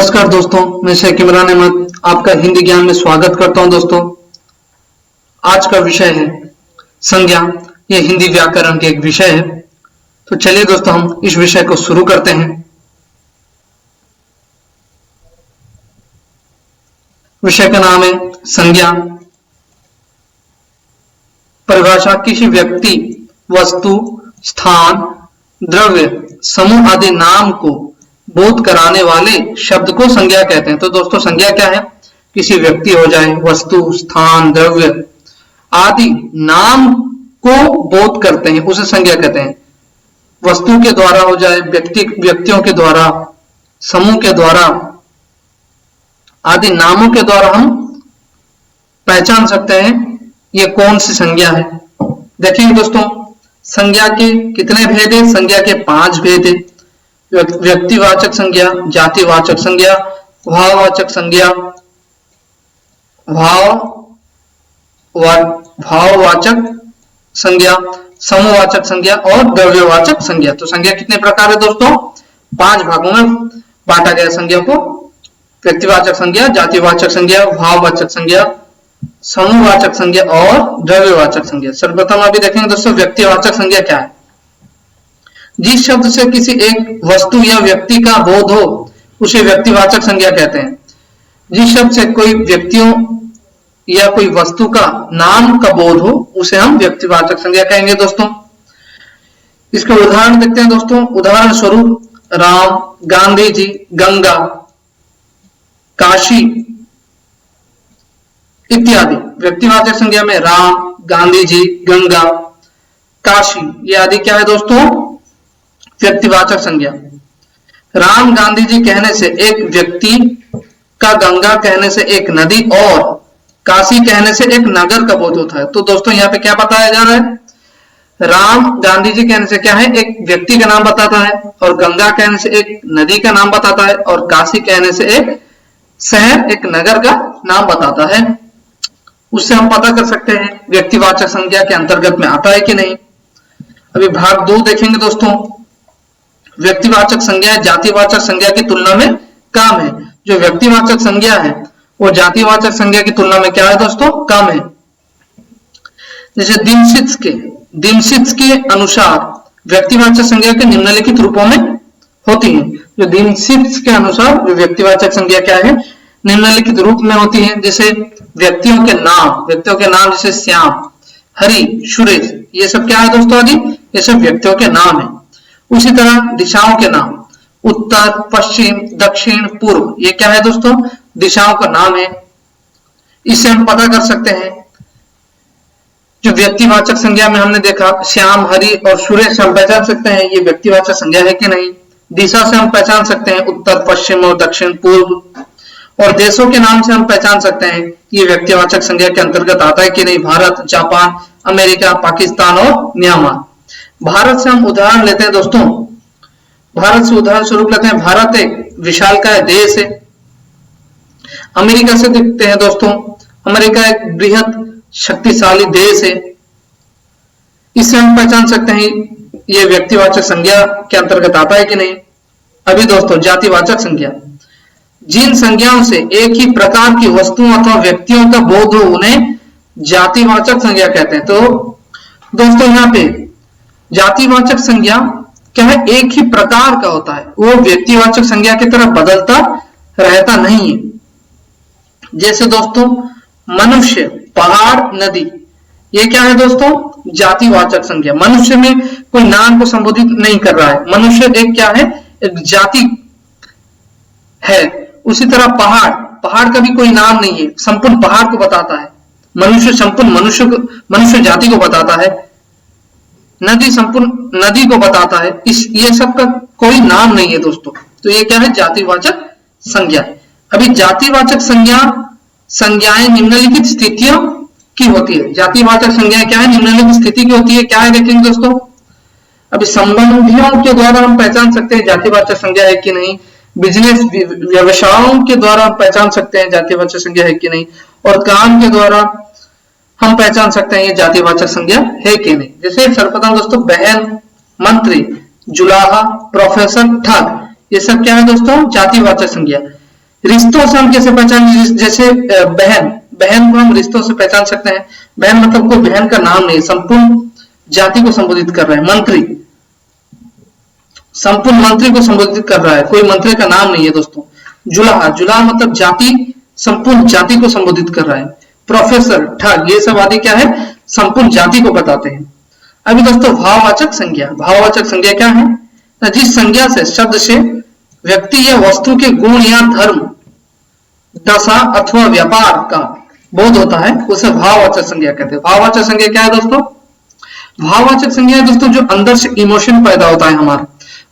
नमस्कार दोस्तों, मैं शेख इमरान अहमद आपका हिंदी ज्ञान में स्वागत करता हूं। दोस्तों, आज का विषय है संज्ञा। यह हिंदी व्याकरण के एक विषय है। तो चलिए दोस्तों, हम इस विषय को शुरू करते हैं। विषय का नाम है संज्ञा। परिभाषा: किसी व्यक्ति, वस्तु, स्थान, द्रव्य, समूह आदि नाम को बोध कराने वाले शब्द को संज्ञा कहते हैं। तो दोस्तों, संज्ञा क्या है? किसी व्यक्ति हो जाए, वस्तु, स्थान, द्रव्य आदि नाम को बोध करते हैं, उसे संज्ञा कहते हैं। वस्तु के द्वारा हो जाए, व्यक्तियों के द्वारा, समूह के द्वारा आदि नामों के द्वारा हम पहचान सकते हैं ये कौन सी संज्ञा है। देखिए दोस्तों, संज्ञा के कितने भेद है? संज्ञा के 5 भेद है। व्यक्तिवाचक संज्ञा, जातिवाचक संज्ञा, भाववाचक संज्ञा, भाववाचक संज्ञा, समूहवाचक संज्ञा और द्रव्यवाचक संज्ञा। तो संज्ञा कितने प्रकार है दोस्तों? 5 भागों में बांटा गया संज्ञा को। व्यक्तिवाचक संज्ञा, जातिवाचक संज्ञा, भाववाचक संज्ञा, समूहवाचक संज्ञा और द्रव्यवाचक संज्ञा। सर्वप्रथम अभी देखेंगे दोस्तों, व्यक्तिवाचक संज्ञा क्या है। जिस शब्द से किसी एक वस्तु या व्यक्ति का बोध हो उसे व्यक्तिवाचक संज्ञा कहते हैं। जिस शब्द से कोई व्यक्तियों या कोई वस्तु का नाम का बोध हो उसे हम व्यक्तिवाचक संज्ञा कहेंगे। दोस्तों, इसके उदाहरण देखते हैं दोस्तों। उदाहरण स्वरूप राम, गांधी जी, गंगा, काशी इत्यादि। व्यक्तिवाचक संज्ञा में राम, गांधी जी, गंगा, काशी ये आदि क्या है दोस्तों? व्यक्तिवाचक संज्ञा। राम, गांधी जी कहने से एक व्यक्ति का, गंगा कहने से एक नदी और काशी कहने से एक नगर का बोध होता है। तो दोस्तों, यहाँ पे क्या बताया जा रहा है? राम, गांधी जी कहने से क्या है? एक व्यक्ति का नाम बताता है, और गंगा कहने से एक नदी का नाम बताता है, और काशी कहने से एक शहर, एक नगर का नाम बताता है। उससे हम पता कर सकते हैं व्यक्तिवाचक संज्ञा के अंतर्गत में आता है कि नहीं। अभी भाग 2 देखेंगे दोस्तों। व्यक्तिवाचक संज्ञा जातिवाचक संज्ञा की तुलना में कम है। जो व्यक्तिवाचक संज्ञा है वो जातिवाचक संज्ञा की तुलना में क्या है दोस्तों? कम है। जैसे दिनशित्स के अनुसार व्यक्तिवाचक संज्ञा के निम्नलिखित रूपों में होती है। जो दिनशित्स के अनुसार व्यक्तिवाचक संज्ञा क्या है? निम्नलिखित रूप में होती है। जैसे व्यक्तियों के नाम जैसे श्याम, हरि, सुरेश, ये सब क्या है दोस्तों? आदि ये सब व्यक्तियों के नाम है। उसी तरह दिशाओं के नाम, उत्तर, पश्चिम, दक्षिण, पूर्व, ये क्या है दोस्तों? दिशाओं का नाम है। इससे हम पता कर सकते हैं। जो व्यक्तिवाचक संज्ञा में हमने देखा श्याम, हरि और सुरेश, हम पहचान सकते हैं ये व्यक्तिवाचक संज्ञा है कि नहीं। दिशा से हम पहचान सकते हैं उत्तर, पश्चिम और दक्षिण, पूर्व। और देशों के नाम से हम पहचान सकते हैं ये व्यक्तिवाचक संज्ञा के अंतर्गत आता है कि नहीं। भारत, जापान, अमेरिका, पाकिस्तान और म्यांमार। भारत से हम उदाहरण लेते हैं दोस्तों। भारत से उदाहरण स्वरूप लेते हैं। भारत एक विशालकाय देश है। अमेरिका से देखते हैं दोस्तों। अमेरिका एक बृहत शक्तिशाली देश है। इससे हम पहचान सकते हैं ये व्यक्तिवाचक संज्ञा के अंतर्गत आता है कि नहीं। अभी दोस्तों, जातिवाचक संज्ञा, जिन संज्ञाओं से एक ही प्रकार की वस्तुओं अथवा व्यक्तियों का बोध हो उन्हें जातिवाचक संज्ञा कहते हैं। तो दोस्तों, यहाँ पे जातिवाचक संज्ञा क्या है? एक ही प्रकार का होता है, वो व्यक्तिवाचक संज्ञा की तरह बदलता रहता नहीं है। जैसे दोस्तों, मनुष्य, पहाड़, नदी, ये क्या है दोस्तों? जातिवाचक संज्ञा। मनुष्य में कोई नाम को संबोधित नहीं कर रहा है। मनुष्य एक क्या है? एक जाति है। उसी तरह पहाड़ का भी कोई नाम नहीं है, संपूर्ण पहाड़ को बताता है। मनुष्य संपूर्ण मनुष्य जाति को बताता है। नदी संपूर्ण नदी को बताता है। ये सब का कोई नाम नहीं है दोस्तों। तो ये क्या है? जातिवाचक संज्ञा। अभी जातिवाचक संज्ञाएं निम्नलिखित स्थितियों की होती है। जातिवाचक संज्ञाएं क्या है? निम्नलिखित स्थिति की होती है। क्या है देखेंगे दोस्तों। अभी संबंधियों के द्वारा हम पहचान सकते हैं जातिवाचक संज्ञा है कि नहीं। बिजनेस, व्यवसायों के द्वारा हम पहचान सकते हैं जातिवाचक संज्ञा है कि नहीं। और काम के द्वारा हम पहचान सकते हैं ये जातिवाचक संज्ञा है कि नहीं। जैसे सर्वप्रथम दोस्तों, बहन, मंत्री, जुलाहा, प्रोफेसर, ठग, ये सब क्या है दोस्तों? जातिवाचक संज्ञा। रिश्तों से हम कैसे पहचान, जैसे बहन, बहन को हम रिश्तों से पहचान सकते हैं। बहन मतलब कोई बहन का नाम नहीं, संपूर्ण जाति को संबोधित कर रहा है। मंत्री, संपूर्ण मंत्री को संबोधित कर रहा है, कोई मंत्री का नाम नहीं है दोस्तों। जुलाहा, जुलाहा मतलब जाति, संपूर्ण जाति को संबोधित कर रहा है। प्रोफेसर, ठग, ये सब आदि क्या है, संपूर्ण जाति को बताते हैं। अभी दोस्तों भाववाचक संज्ञा, भाववाचक संज्ञा क्या है, जिस संज्ञा से शब्द से व्यक्ति या वस्तु के गुण या धर्म, दशा अथवा व्यापार का बोध होता है, उसे भाववाचक संज्ञा कहते हैं। भाववाचक संज्ञा क्या है दोस्तों, भाववाचक संज्ञा है दोस्तों जो अंदर से इमोशन पैदा होता है हमारा,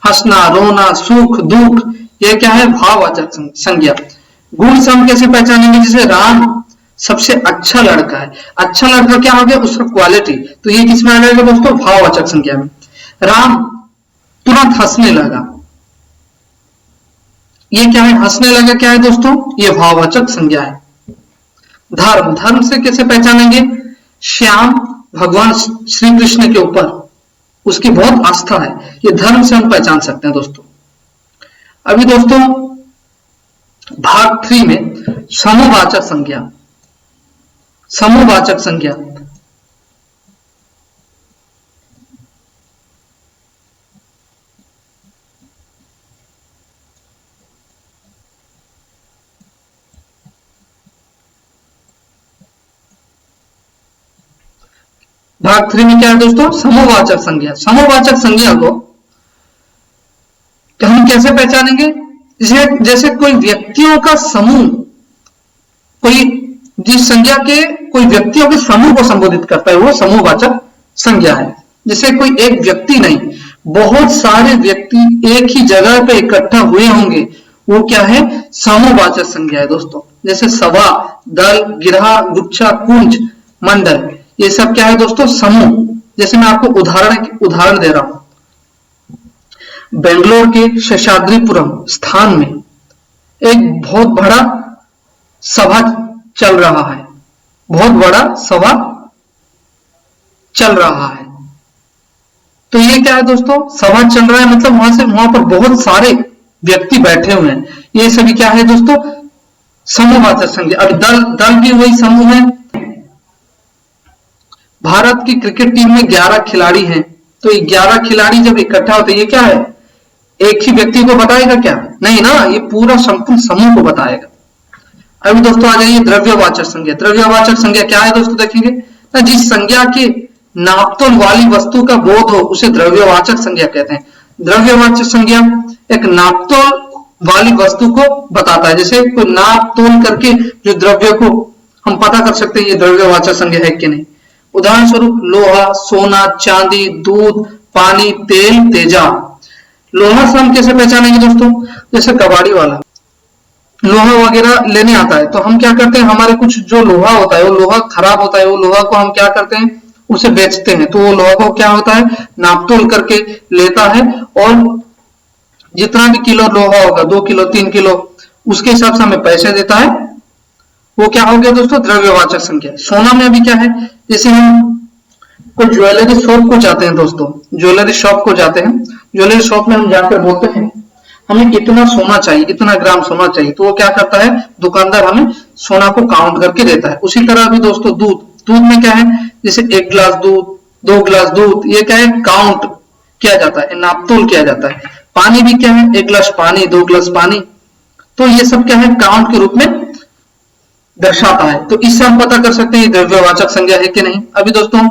हंसना, रोना, सुख, दुख, यह क्या है, भाववाचक संज्ञा। गुण से हम कैसे पहचानेंगे, जैसे राम सबसे अच्छा लड़का है, अच्छा लड़का क्या हो गया, उसका क्वालिटी, तो ये किसमें आ जाएगा दोस्तों, भाववाचक संज्ञा में। राम तुरंत हंसने लगा, ये क्या है, हंसने लगा क्या है दोस्तों, ये भाववाचक संज्ञा है। धर्म, धर्म से कैसे पहचानेंगे, श्याम भगवान श्री कृष्ण के ऊपर उसकी बहुत आस्था है, ये धर्म से हम पहचान सकते हैं दोस्तों। अभी दोस्तों भाग 3 में समूहवाचक संज्ञा, समूहवाचक संज्ञा, भाग 3 में क्या है दोस्तों, समूहवाचक संज्ञा। समूहवाचक संज्ञा को हम कैसे पहचानेंगे, जैसे कोई व्यक्तियों का समूह, कोई जिस संज्ञा के कोई व्यक्तियों के समूह को संबोधित करता है वो समूहवाचक संज्ञा है। जैसे कोई एक व्यक्ति नहीं, बहुत सारे व्यक्ति एक ही जगह पे इकट्ठा हुए होंगे, वो क्या है, समूहवाचक संज्ञा है दोस्तों। जैसे सभा, दल, गिरहा, गुच्छा, कुंज, मंडल, ये सब क्या है दोस्तों, समूह। जैसे मैं आपको उदाहरण दे रहा हूं, बेंगलोर के शेषाद्रीपुरम स्थान में एक बहुत बड़ा सभा चल रहा है, बहुत बड़ा सभा चल रहा है। तो ये क्या है दोस्तों, सभा चल रहा है मतलब वहां पर बहुत सारे व्यक्ति बैठे हुए हैं, ये सभी क्या है दोस्तों, समूहवाचक संज्ञा। अब दल भी वही समूह है। भारत की क्रिकेट टीम में 11 खिलाड़ी हैं, तो ये 11 खिलाड़ी जब इकट्ठा होते हैं, ये क्या है, एक ही व्यक्ति को बताएगा क्या, नहीं ना, ये पूरा संपूर्ण समूह को बताएगा। अभी दोस्तों आ जाइए द्रव्यवाचक संज्ञा। द्रव्यवाचक संज्ञा क्या है दोस्तों, देखेंगे ना, जिस संज्ञा के नापतोल वाली वस्तु का बोध हो उसे द्रव्यवाचक संज्ञा कहते हैं। द्रव्यवाचक संज्ञा एक नापतोल वाली वस्तु को बताता है, जैसे कोई नाप तोल करके जो द्रव्य को हम पता कर सकते हैं ये द्रव्यवाचक संज्ञा है कि नहीं। उदाहरण स्वरूप लोहा, सोना, चांदी, दूध, पानी, तेल, तेजाब। लोहा से हम कैसे पहचानेंगे दोस्तों, जैसे कबाड़ी वाला लोहा वगैरह लेने आता है, तो हम क्या करते हैं, हमारे कुछ जो लोहा होता है वो लोहा खराब होता है, वो लोहा को हम क्या करते हैं, उसे बेचते हैं, तो वो लोहा को क्या होता है, नापतोल करके लेता है, और जितना भी किलो लोहा होगा, 2 किलो 3 किलो, उसके हिसाब से हमें पैसे देता है, वो क्या हो गया दोस्तों, द्रव्यवाचक संज्ञा। सोना में भी क्या है, जैसे हम कोई ज्वेलरी शॉप को जाते हैं दोस्तों, ज्वेलरी शॉप को जाते हैं, ज्वेलरी शॉप में हम जाकर बोलते हैं हमें इतना सोना चाहिए, इतना ग्राम सोना चाहिए, तो वो क्या करता है, दुकानदार हमें सोना को काउंट करके देता है। उसी तरह भी दोस्तों दूध, दूध में क्या है, जैसे 1 गिलास दूध, 2 गिलास दूध, ये क्या है, काउंट किया जाता है, नापतोल किया जाता है। पानी भी क्या है, 1 गिलास पानी, 2 गिलास पानी, तो ये सब क्या है, काउंट के रूप में दर्शाता है। तो इससे हम पता कर सकते हैं द्रव्यवाचक संज्ञा है कि नहीं। अभी दोस्तों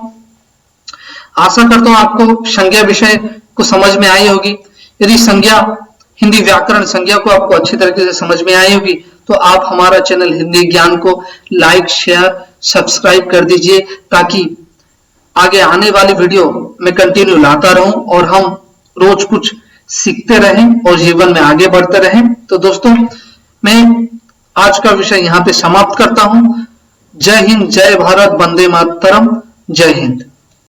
आशा करता हूं आपको संज्ञा विषय को समझ में आई होगी। यदि संज्ञा, हिंदी व्याकरण संज्ञा को आपको अच्छी तरीके से समझ में आई होगी तो आप हमारा चैनल हिंदी ज्ञान को लाइक, शेयर, सब्सक्राइब कर दीजिए, ताकि आगे आने वाली वीडियो में कंटिन्यू लाता रहूं और हम रोज कुछ सीखते रहें और जीवन में आगे बढ़ते रहें। तो दोस्तों मैं आज का विषय यहाँ पे समाप्त करता हूं। जय हिंद, जय भारत, वंदे मातरम, जय हिंद।